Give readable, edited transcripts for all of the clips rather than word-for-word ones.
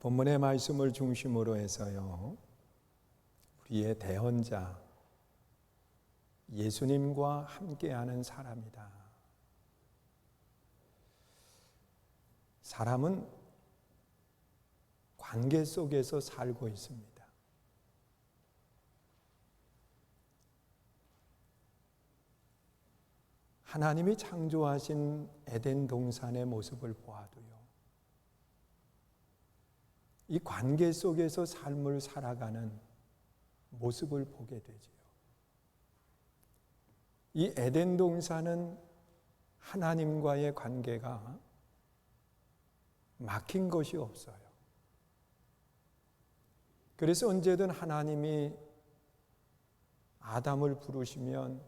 본문의 말씀을 중심으로 해서요, 우리의 대언자 예수님과 함께하는 사람이다. 사람은 관계 속에서 살고 있습니다. 하나님이 창조하신 에덴 동산의 모습을 보아도요, 이 관계 속에서 삶을 살아가는 모습을 보게 되지요. 이 에덴 동산은 하나님과의 관계가 막힌 것이 없어요. 그래서 언제든 하나님이 아담을 부르시면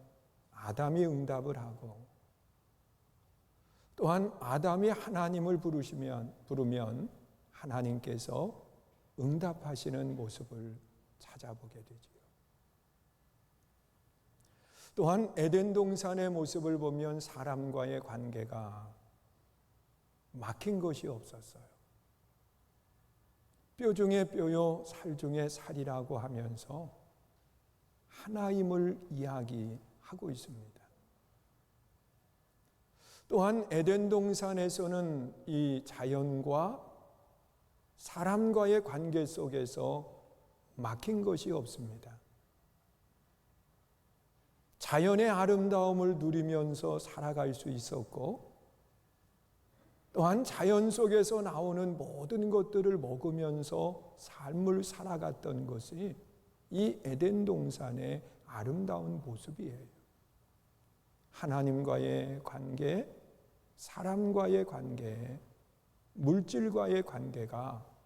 아담이 응답을 하고, 또한 아담이 하나님을 부르면 하나님께서 응답하시는 모습을 찾아보게 되지요. 또한 에덴 동산의 모습을 보면 사람과의 관계가 막힌 것이 없었어요. 뼈 중에 뼈요 살 중에 살이라고 하면서 하나임을 이야기하고 있습니다. 또한 에덴 동산에서는 이 자연과 사람과의 관계 속에서 막힌 것이 없습니다. 자연의 아름다움을 누리면서 살아갈 수 있었고, 또한 자연 속에서 나오는 모든 것들을 먹으면서 삶을 살아갔던 것이 이 에덴 동산의 아름다운 모습이에요. 하나님과의 관계, 사람과의 관계, 물질과의 관계가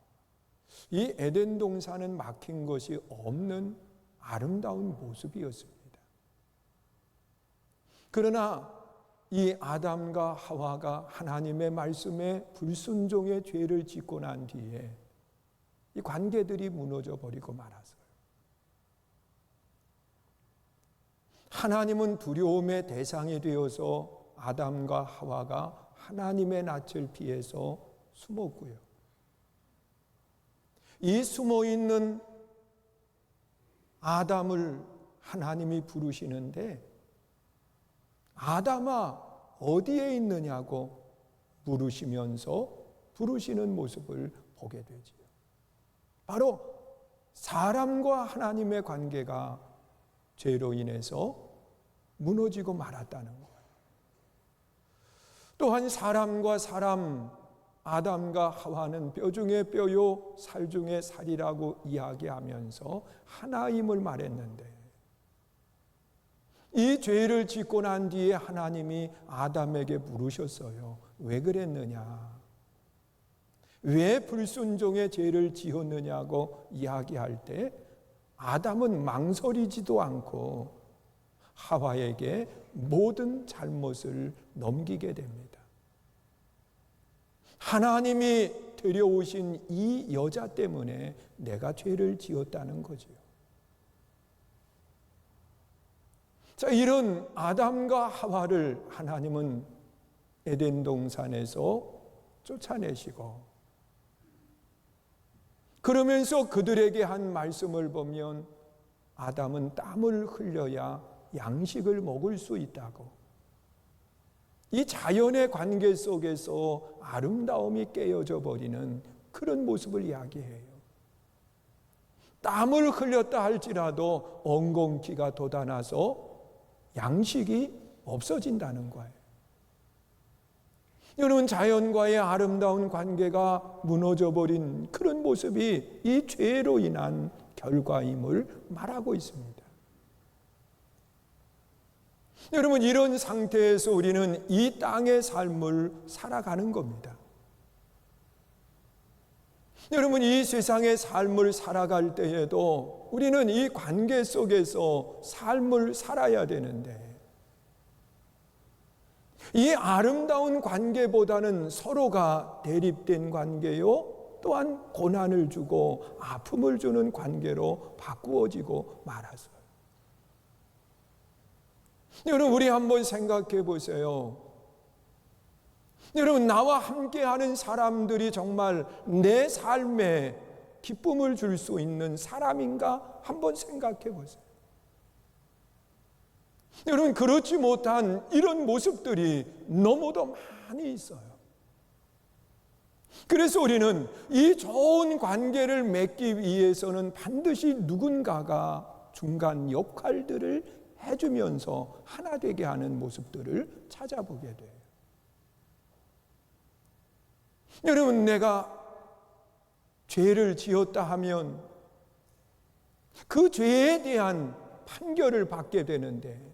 이 에덴 동산은 막힌 것이 없는 아름다운 모습이었습니다. 그러나 이 아담과 하와가 하나님의 말씀에 불순종의 죄를 짓고 난 뒤에 이 관계들이 무너져 버리고 말았어요. 하나님은 두려움의 대상이 되어서 아담과 하와가 하나님의 낯을 피해서 숨었고요. 이 숨어있는 아담을 하나님이 부르시는데, 아담아 어디에 있느냐고 물으시면서 부르시는 모습을 보게 되지요. 바로 사람과 하나님의 관계가 죄로 인해서 무너지고 말았다는 거예요. 또한 사람과 사람, 아담과 하와는 뼈 중에 뼈요 살 중에 살이라고 이야기하면서 하나임을 말했는데, 이 죄를 짓고 난 뒤에 하나님이 아담에게 물으셨어요. 왜 그랬느냐? 왜 불순종의 죄를 지었느냐고 이야기할 때 아담은 망설이지도 않고 하와에게 모든 잘못을 넘기게 됩니다. 하나님이 데려오신 이 여자 때문에 내가 죄를 지었다는 거죠. 자, 이런 아담과 하와를 하나님은 에덴 동산에서 쫓아내시고, 그러면서 그들에게 한 말씀을 보면 아담은 땀을 흘려야 양식을 먹을 수 있다고, 이 자연의 관계 속에서 아름다움이 깨어져 버리는 그런 모습을 이야기해요. 땀을 흘렸다 할지라도 엉겅퀴가 돋아나서 양식이 없어진다는 거예요. 여러분, 자연과의 아름다운 관계가 무너져버린 그런 모습이 이 죄로 인한 결과임을 말하고 있습니다. 여러분, 이런 상태에서 우리는 이 땅의 삶을 살아가는 겁니다. 여러분, 이 세상의 삶을 살아갈 때에도 우리는 이 관계 속에서 삶을 살아야 되는데, 이 아름다운 관계보다는 서로가 대립된 관계요, 또한 고난을 주고 아픔을 주는 관계로 바꾸어지고 말았어요. 여러분, 우리 한번 생각해 보세요. 여러분, 나와 함께하는 사람들이 정말 내 삶에 기쁨을 줄 수 있는 사람인가 한번 생각해 보세요. 여러분, 그렇지 못한 이런 모습들이 너무도 많이 있어요. 그래서 우리는 이 좋은 관계를 맺기 위해서는 반드시 누군가가 중간 역할들을 해주면서 하나 되게 하는 모습들을 찾아보게 돼요. 여러분, 내가 죄를 지었다 하면 그 죄에 대한 판결을 받게 되는데,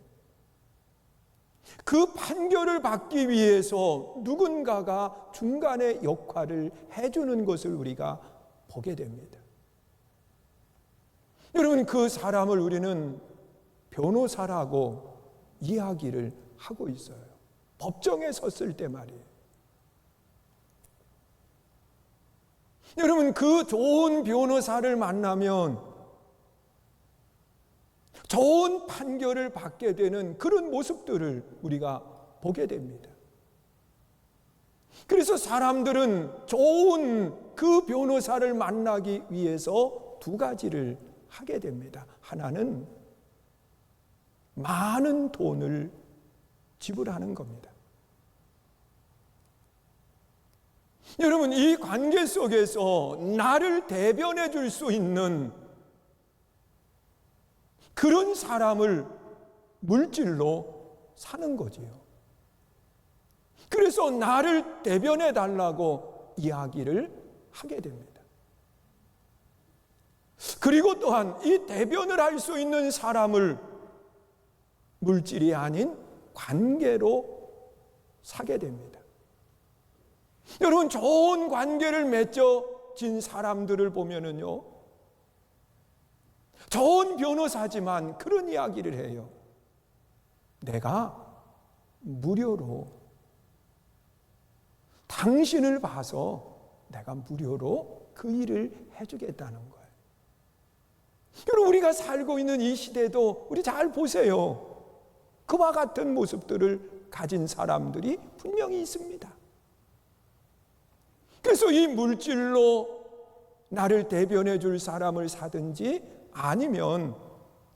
그 판결을 받기 위해서 누군가가 중간의 역할을 해주는 것을 우리가 보게 됩니다. 여러분, 그 사람을 우리는 변호사라고 이야기를 하고 있어요. 법정에 섰을 때 말이에요. 여러분, 그 좋은 변호사를 만나면 좋은 판결을 받게 되는 그런 모습들을 우리가 보게 됩니다. 그래서 사람들은 좋은 그 변호사를 만나기 위해서 두 가지를 하게 됩니다. 하나는 많은 돈을 지불하는 겁니다. 여러분, 이 관계 속에서 나를 대변해 줄 수 있는 그런 사람을 물질로 사는 거지요. 그래서 나를 대변해 달라고 이야기를 하게 됩니다. 그리고 또한 이 대변을 할 수 있는 사람을 물질이 아닌 관계로 사게 됩니다. 여러분, 좋은 관계를 맺어진 사람들을 보면은요, 좋은 변호사지만 그런 이야기를 해요. 내가 무료로 당신을 봐서 내가 무료로 그 일을 해주겠다는 거예요. 여러분, 우리가 살고 있는 이 시대도 우리 잘 보세요. 그와 같은 모습들을 가진 사람들이 분명히 있습니다. 그래서 이 물질로 나를 대변해 줄 사람을 사든지 아니면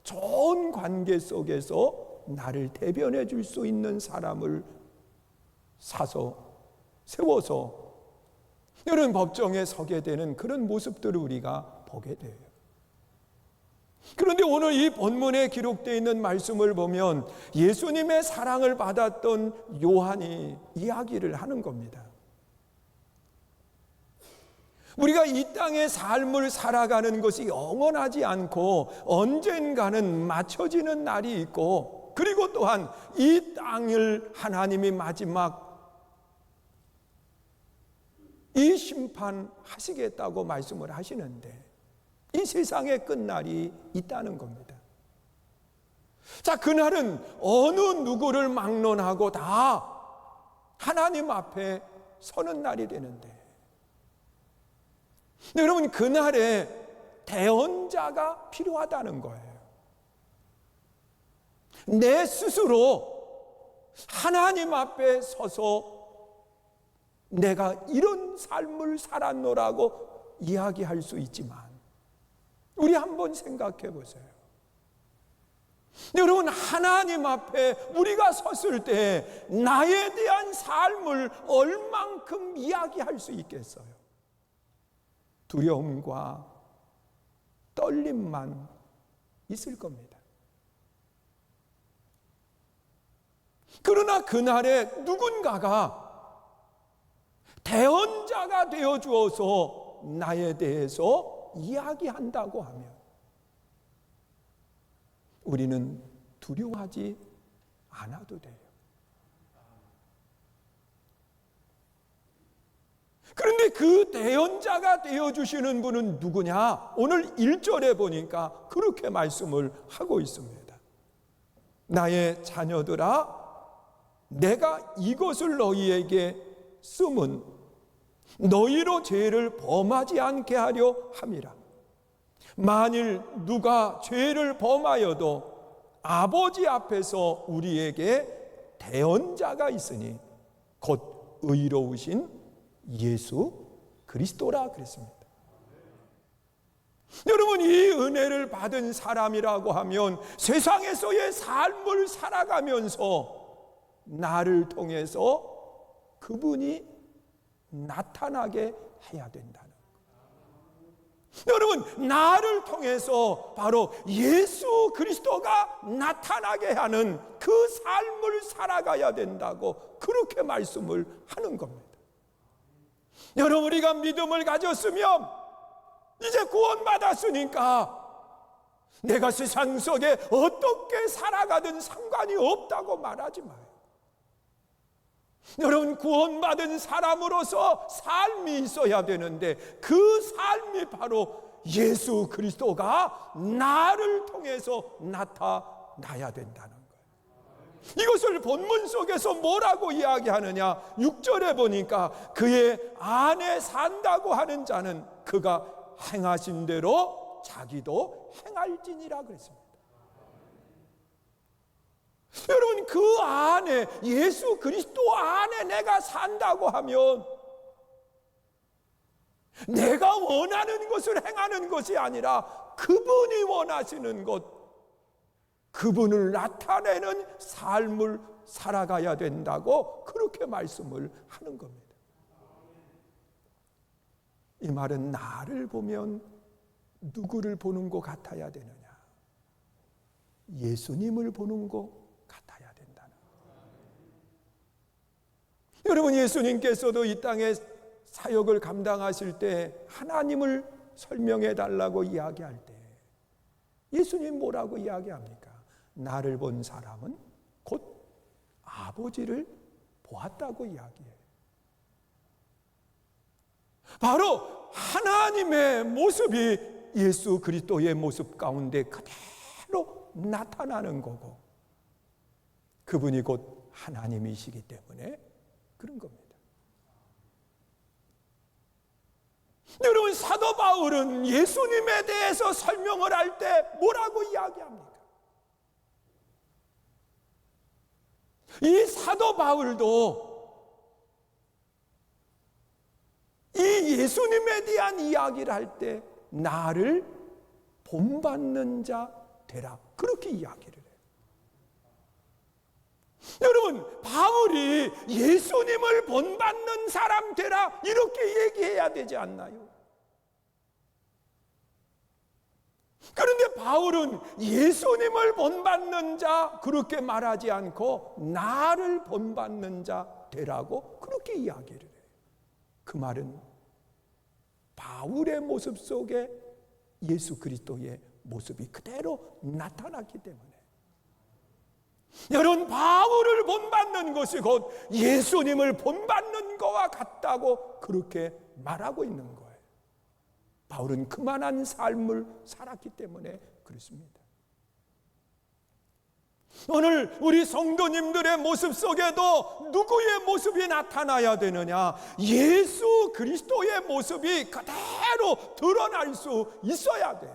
좋은 관계 속에서 나를 대변해 줄 수 있는 사람을 사서 세워서 여러분 법정에 서게 되는 그런 모습들을 우리가 보게 돼요. 그런데 오늘 이 본문에 기록되어 있는 말씀을 보면 예수님의 사랑을 받았던 요한이 이야기를 하는 겁니다. 우리가 이 땅의 삶을 살아가는 것이 영원하지 않고 언젠가는 맞춰지는 날이 있고, 그리고 또한 이 땅을 하나님이 마지막 이 심판하시겠다고 말씀을 하시는데 이 세상의 끝날이 있다는 겁니다. 자, 그날은 어느 누구를 막론하고 다 하나님 앞에 서는 날이 되는데, 여러분, 그날에 대언자가 필요하다는 거예요. 내 스스로 하나님 앞에 서서 내가 이런 삶을 살았노라고 이야기할 수 있지만, 우리 한번 생각해 보세요. 여러분, 하나님 앞에 우리가 섰을 때 나에 대한 삶을 얼만큼 이야기할 수 있겠어요? 두려움과 떨림만 있을 겁니다. 그러나 그날에 누군가가 대언자가 되어 주어서 나에 대해서 이야기한다고 하면 우리는 두려워하지 않아도 돼요. 그런데 그 대언자가 되어주시는 분은 누구냐? 오늘 1절에 보니까 그렇게 말씀을 하고 있습니다. 나의 자녀들아, 내가 이것을 너희에게 쓰면 너희로 죄를 범하지 않게 하려 함이라. 만일 누가 죄를 범하여도 아버지 앞에서 우리에게 대언자가 있으니 곧 의로우신 예수 그리스도라 그랬습니다. 여러분, 이 은혜를 받은 사람이라고 하면 세상에서의 삶을 살아가면서 나를 통해서 그분이 나타나게 해야 된다는 거예요. 여러분, 나를 통해서 바로 예수 그리스도가 나타나게 하는 그 삶을 살아가야 된다고 그렇게 말씀을 하는 겁니다. 여러분, 우리가 믿음을 가졌으면 이제 구원받았으니까 내가 세상 속에 어떻게 살아가든 상관이 없다고 말하지 마요. 여러분, 구원받은 사람으로서 삶이 있어야 되는데 그 삶이 바로 예수 그리스도가 나를 통해서 나타나야 된다는 거예요. 이것을 본문 속에서 뭐라고 이야기하느냐? 6절에 보니까 그의 안에 산다고 하는 자는 그가 행하신 대로 자기도 행할지니라 그랬습니다. 여러분, 그 안에 예수 그리스도 안에 내가 산다고 하면 내가 원하는 것을 행하는 것이 아니라 그분이 원하시는 것, 그분을 나타내는 삶을 살아가야 된다고 그렇게 말씀을 하는 겁니다. 이 말은 나를 보면 누구를 보는 것 같아야 되느냐? 예수님을 보는 것 같아야 된다는 거예요. 여러분, 예수님께서도 이 땅에 사역을 감당하실 때 하나님을 설명해 달라고 이야기할 때 예수님 뭐라고 이야기합니까? 나를 본 사람은 곧 아버지를 보았다고 이야기해요. 바로 하나님의 모습이 예수 그리스도의 모습 가운데 그대로 나타나는 거고 그분이 곧 하나님이시기 때문에 그런 겁니다. 여러분, 사도 바울은 예수님에 대해서 설명을 할 때 뭐라고 이야기합니까? 이 사도 바울도 이 예수님에 대한 이야기를 할 때 나를 본받는 자 되라, 그렇게 이야기를 해요. 여러분, 바울이 예수님을 본받는 사람 되라 이렇게 얘기해야 되지 않나요? 그런데 바울은 예수님을 본받는 자 그렇게 말하지 않고 나를 본받는 자 되라고 그렇게 이야기를 해요. 그 말은 바울의 모습 속에 예수 그리스도의 모습이 그대로 나타났기 때문에 여러분, 바울을 본받는 것이 곧 예수님을 본받는 것과 같다고 그렇게 말하고 있는 거예요. 바울은 그만한 삶을 살았기 때문에 그렇습니다. 오늘 우리 성도님들의 모습 속에도 누구의 모습이 나타나야 되느냐? 예수 그리스도의 모습이 그대로 드러날 수 있어야 돼.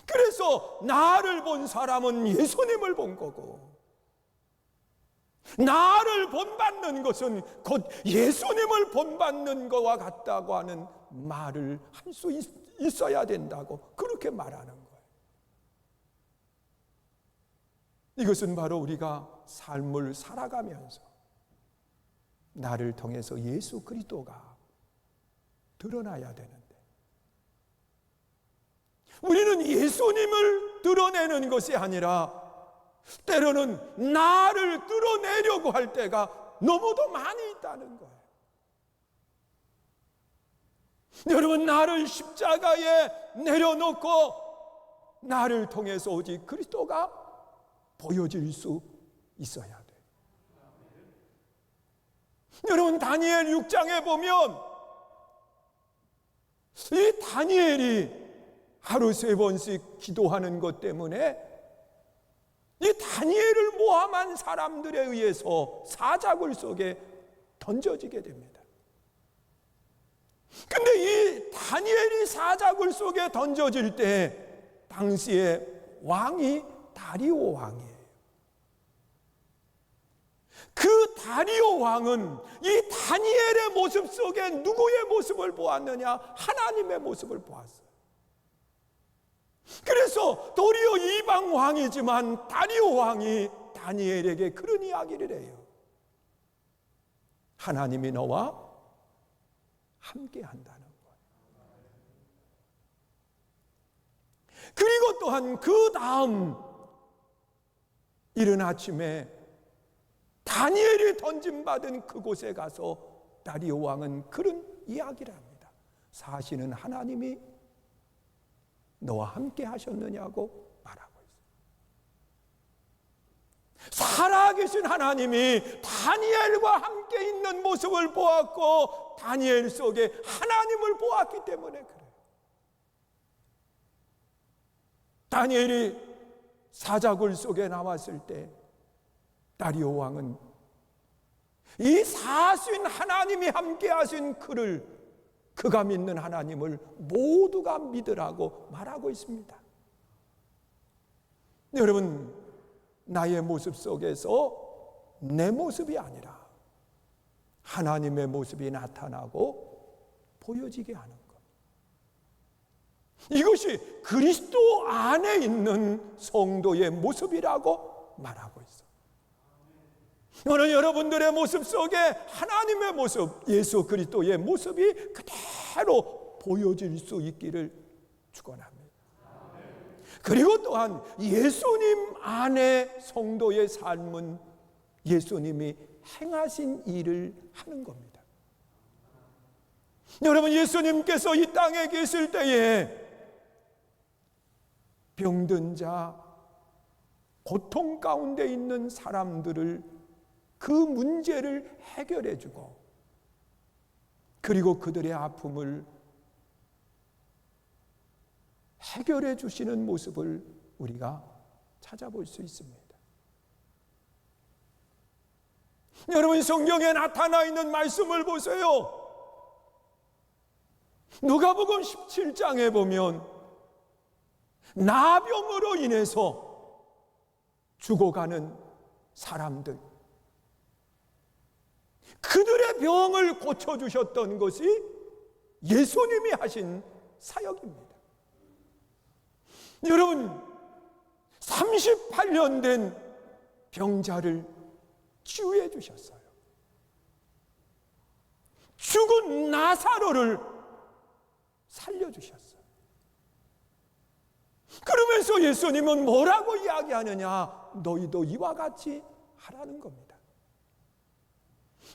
그래서 나를 본 사람은 예수님을 본 거고 나를 본받는 것은 곧 예수님을 본받는 것과 같다고 하는 말을 할 수 있어야 된다고 그렇게 말하는 거예요. 이것은 바로 우리가 삶을 살아가면서 나를 통해서 예수 그리스도가 드러나야 되는데 우리는 예수님을 드러내는 것이 아니라 때로는 나를 드러내려고 할 때가 너무도 많이 있다는 거예요. 여러분, 나를 십자가에 내려놓고 나를 통해서 오직 그리스도가 보여질 수 있어야 돼. 여러분, 다니엘 6장에 보면 이 다니엘이 하루 3번씩 기도하는 것 때문에 이 다니엘을 모함한 사람들에 의해서 사자굴 속에 던져지게 됩니다. 근데 이 다니엘이 사자굴 속에 던져질 때 당시에 왕이 다리오 왕이에요. 그 다리오 왕은 이 다니엘의 모습 속에 누구의 모습을 보았느냐? 하나님의 모습을 보았어요. 그래서 도리어 이방 왕이지만 다리오 왕이 다니엘에게 그런 이야기를 해요. 하나님이 너와 함께 한다는 거예요. 그리고 또한 그 다음 이른 아침에 다니엘이 던짐받은 그곳에 가서 다리오 왕은 그런 이야기를 합니다. 사실은 하나님이 너와 함께 하셨느냐고 말하고 있어요. 살아계신 하나님이 다니엘과 함께 있는 모습을 보았고 다니엘 속에 하나님을 보았기 때문에 그래요. 다니엘이 사자굴 속에 나왔을 때 다리오 왕은 이 사신 하나님이 함께 하신 그가 믿는 하나님을 모두가 믿으라고 말하고 있습니다. 여러분, 나의 모습 속에서 내 모습이 아니라 하나님의 모습이 나타나고 보여지게 하는 것. 이것이 그리스도 안에 있는 성도의 모습이라고 말하고 있어요. 오늘 여러분들의 모습 속에 하나님의 모습, 예수 그리스도의 모습이 그대로 보여질 수 있기를 축원합니다. 그리고 또한 예수님 안에 성도의 삶은 예수님이 행하신 일을 하는 겁니다. 여러분, 예수님께서 이 땅에 계실 때에 병든 자, 고통 가운데 있는 사람들을 그 문제를 해결해 주고 그리고 그들의 아픔을 해결해 주시는 모습을 우리가 찾아볼 수 있습니다. 여러분, 성경에 나타나 있는 말씀을 보세요. 누가복음 17장에 보면 나병으로 인해서 죽어가는 사람들, 그들의 병을 고쳐주셨던 것이 예수님이 하신 사역입니다. 여러분, 38년 된 병자를 치유해 주셨어요. 죽은 나사로를 살려주셨어요. 그러면서 예수님은 뭐라고 이야기하느냐? 너희도 이와 같이 하라는 겁니다.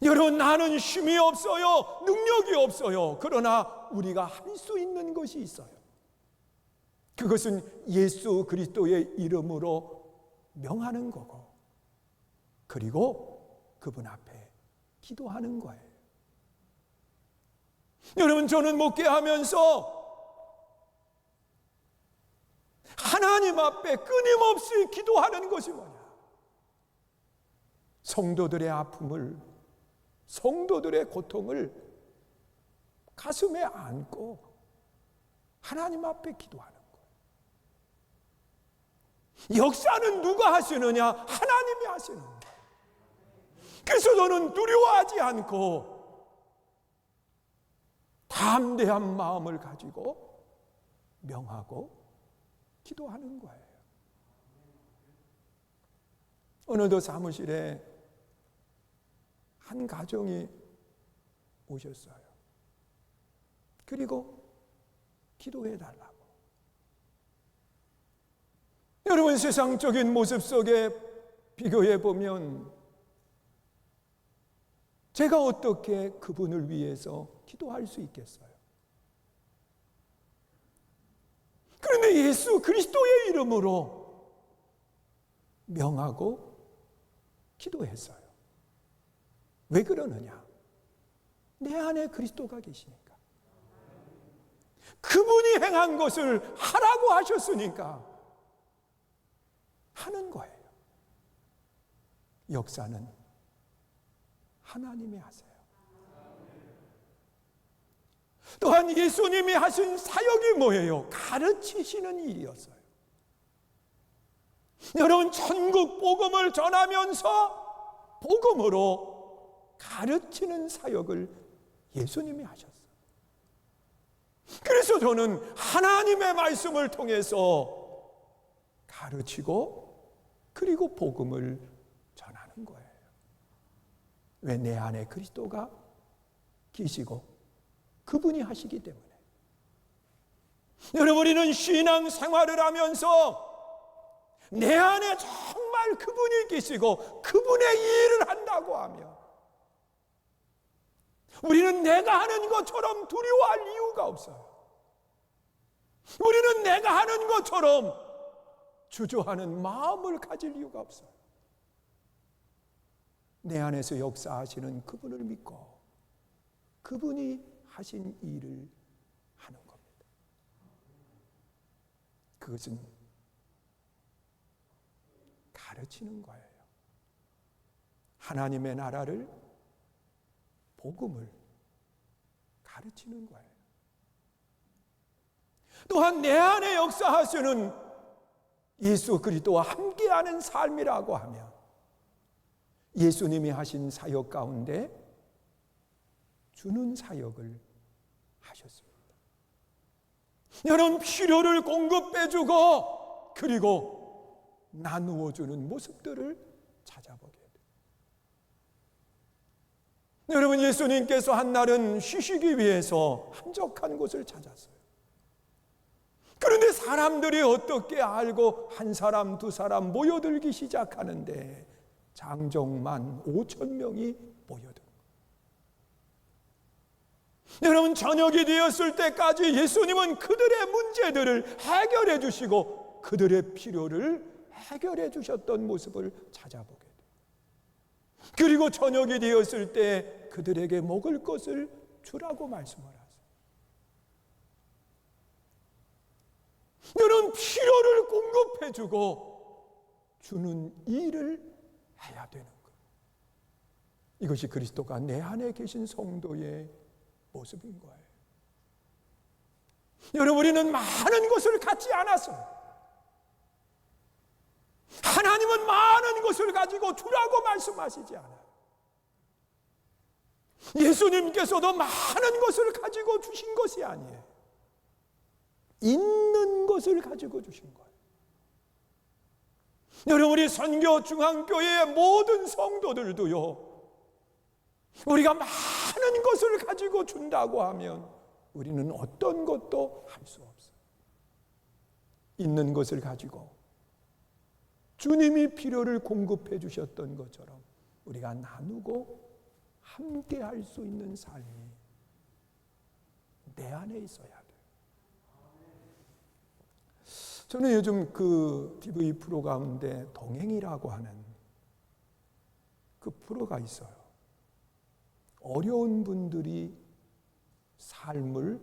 여러분, 나는 힘이 없어요. 능력이 없어요. 그러나 우리가 할 수 있는 것이 있어요. 그것은 예수 그리스도의 이름으로 명하는 거고, 그리고 그분 앞에 기도하는 거예요. 여러분, 저는 목회하면서 하나님 앞에 끊임없이 기도하는 것이 뭐냐? 성도들의 아픔을, 성도들의 고통을 가슴에 안고 하나님 앞에 기도하는 거예요. 역사는 누가 하시느냐? 하나님이 하시는 거예요. 그래서 저는 두려워하지 않고 담대한 마음을 가지고 명하고 기도하는 거예요. 오늘도 사무실에 한 가정이 오셨어요. 그리고 기도해 달라고. 여러분, 세상적인 모습 속에 비교해 보면 제가 어떻게 그분을 위해서 기도할 수 있겠어요? 그런데 예수 그리스도의 이름으로 명하고 기도했어요. 왜 그러느냐? 내 안에 그리스도가 계시니까. 그분이 행한 것을 하라고 하셨으니까 하는 거예요. 역사는 하나님이 하세요. 또한 예수님이 하신 사역이 뭐예요? 가르치시는 일이었어요. 여러분, 천국 복음을 전하면서 복음으로 가르치는 사역을 예수님이 하셨어요. 그래서 저는 하나님의 말씀을 통해서 가르치고 그리고 복음을 전하는 거예요. 왜? 내 안에 그리스도가 계시고 그분이 하시기 때문에. 여러분, 우리는 신앙 생활을 하면서 내 안에 정말 그분이 계시고 그분의 일을 한다고 하면 우리는 내가 하는 것처럼 두려워할 이유가 없어요. 우리는 내가 하는 것처럼 주저하는 마음을 가질 이유가 없어요. 내 안에서 역사하시는 그분을 믿고 그분이 하신 일을 하는 겁니다. 그것은 가르치는 거예요. 하나님의 나라를, 복음을 가르치는 거예요. 또한 내 안에 역사하시는 예수 그리스도와 함께하는 삶이라고 하면 예수님이 하신 사역 가운데 주는 사역을 하셨습니다. 여러분, 필요를 공급해주고 그리고 나누어주는 모습들을 찾아보게 돼요. 여러분, 예수님께서 한 날은 쉬시기 위해서 한적한 곳을 찾았어요. 그런데 사람들이 어떻게 알고 한 사람 두 사람 모여들기 시작하는데 장정만 5,000명이 모여든 거예요. 여러분, 저녁이 되었을 때까지 예수님은 그들의 문제들을 해결해 주시고 그들의 필요를 해결해 주셨던 모습을 찾아보게 돼요. 그리고 저녁이 되었을 때 그들에게 먹을 것을 주라고 말씀을 하세요. 여러분, 필요를 공급해 주고 주는 일을 해야 되는 거예요. 이것이 그리스도가 내 안에 계신 성도의 모습인 거예요. 여러분, 우리는 많은 것을 갖지 않았어요. 하나님은 많은 것을 가지고 주라고 말씀하시지 않아요. 예수님께서도 많은 것을 가지고 주신 것이 아니에요. 있는 것을 가지고 주신 거예요. 여러분, 우리 선교 중앙교회의 모든 성도들도요, 우리가 많은 것을 가지고 준다고 하면 우리는 어떤 것도 할 수 없어요. 있는 것을 가지고 주님이 필요를 공급해 주셨던 것처럼 우리가 나누고 함께 할 수 있는 삶이 내 안에 있어야 돼요. 저는 요즘 그 TV 프로 가운데 동행이라고 하는 그 프로가 있어요. 어려운 분들이 삶을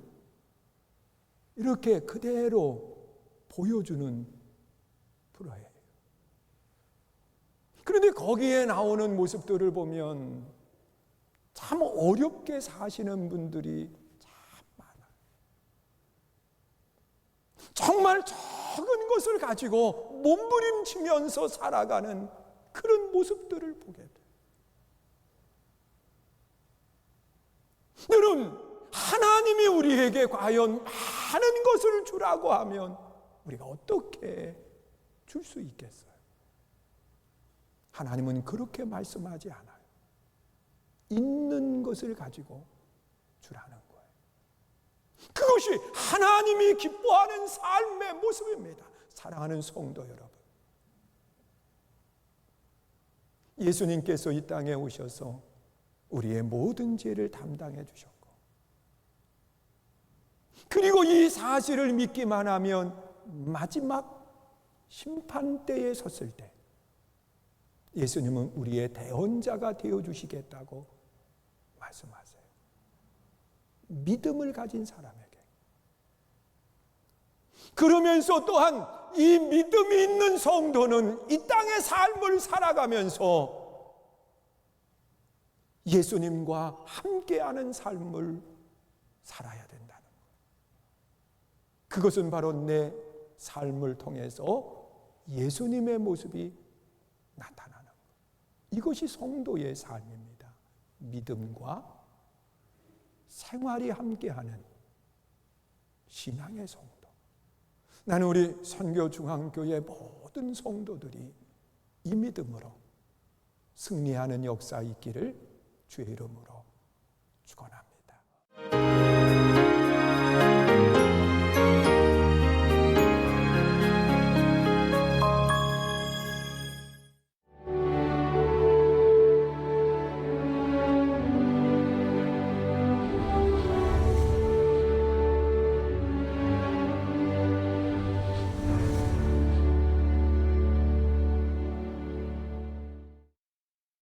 이렇게 그대로 보여주는 프로예요. 그런데 거기에 나오는 모습들을 보면 참 어렵게 사시는 분들이 참 많아요. 정말 적은 것을 가지고 몸부림치면서 살아가는 그런 모습들을 보게 돼요. 여러분, 하나님이 우리에게 과연 많은 것을 주라고 하면 우리가 어떻게 줄 수 있겠어요? 하나님은 그렇게 말씀하지 않아요. 있는 것을 가지고 주라는 거예요. 그것이 하나님이 기뻐하는 삶의 모습입니다. 사랑하는 성도 여러분, 예수님께서 이 땅에 오셔서 우리의 모든 죄를 담당해 주셨고, 그리고 이 사실을 믿기만 하면 마지막 심판대에 섰을 때 예수님은 우리의 대언자가 되어주시겠다고 말씀하세요. 믿음을 가진 사람에게. 그러면서 또한 이 믿음이 있는 성도는 이 땅의 삶을 살아가면서 예수님과 함께하는 삶을 살아야 된다는 거예요. 그것은 바로 내 삶을 통해서 예수님의 모습이 나타나는 거예요. 이것이 성도의 삶입니다. 믿음과 생활이 함께하는 신앙의 성도. 나는 우리 선교중앙교회 모든 성도들이 이 믿음으로 승리하는 역사 있기를 주의 이름으로 축원합니다.